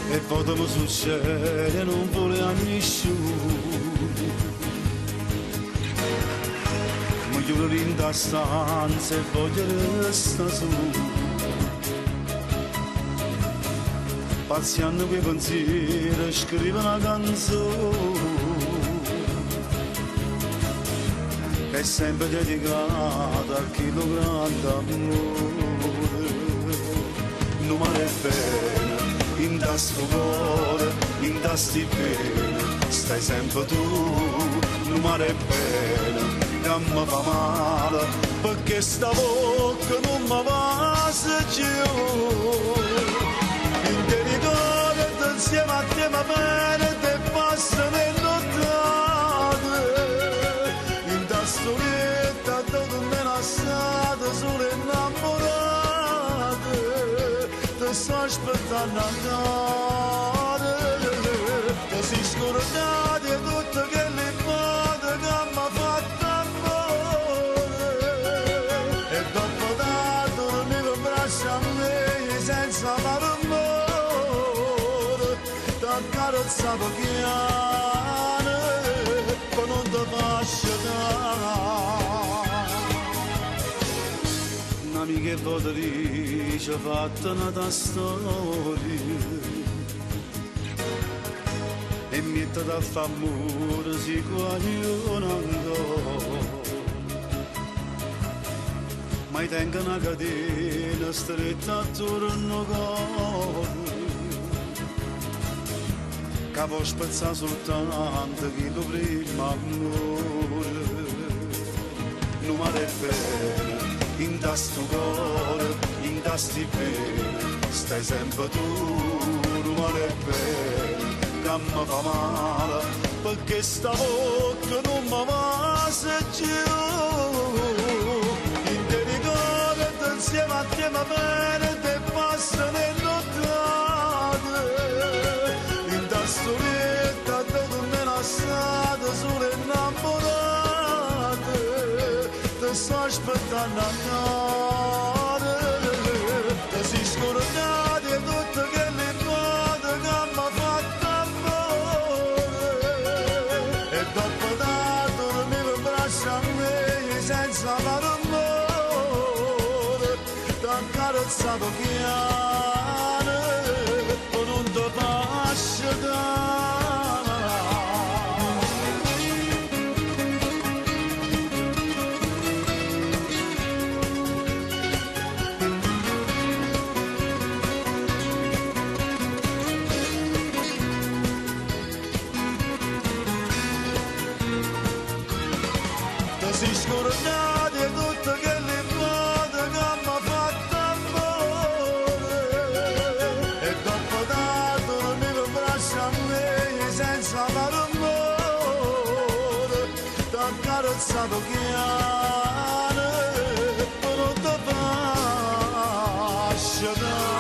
e poi mi succede non vuole a nessuno. Mi chiudo in da stanza e voglio restare su, paziando quei pensieri, scrivo una canzone, è sempre dedicata a chi lo grande amore. Non mi è bene, in da sto cuore, in da sti bene, stai sempre tu. Non mi è bene, che mi fa male, perché sta bocca non mi passa più. In te ricordo insieme a te mi bene, te passano le nottate. In da storietta dove me la strada solo innamorate, te sto aspettando ancora, te si scordate tutto che le fate che mi ha fatto amore, e dopo tanto dormivo in braccio a me senza malumore, t'ho carezzato piano poi non ti faccio dare. Un'amica e votrice fatta una tua storia e mette da famore si guagliona ancora, ma tengo una catena stretta attorno al cuore, che può spezzare soltanto chi lo prima amore. Non mi è bene, in da sto cuore, in da sti bene, stai sempre tu. Non mi è bene, che mi fa male, perché sta bocca non mi passa più. In te ricordo insieme a te mi bene, te passano le nottate. In da storietta dove me la strada solo innamorate, te sto aspettando ancora, te si scordate tutto che le fate che mi ha fatto amore, e dopo tanto dormivo in braccio a me senza malumore, t'ho carezzato piano poi non ti faccio dare. Si scordate tutto che le fate che mi ha fatto amore, e dopo tanto dormivo in braccio a me senza malumore, t'ho carezzato piano poi non ti faccio dare.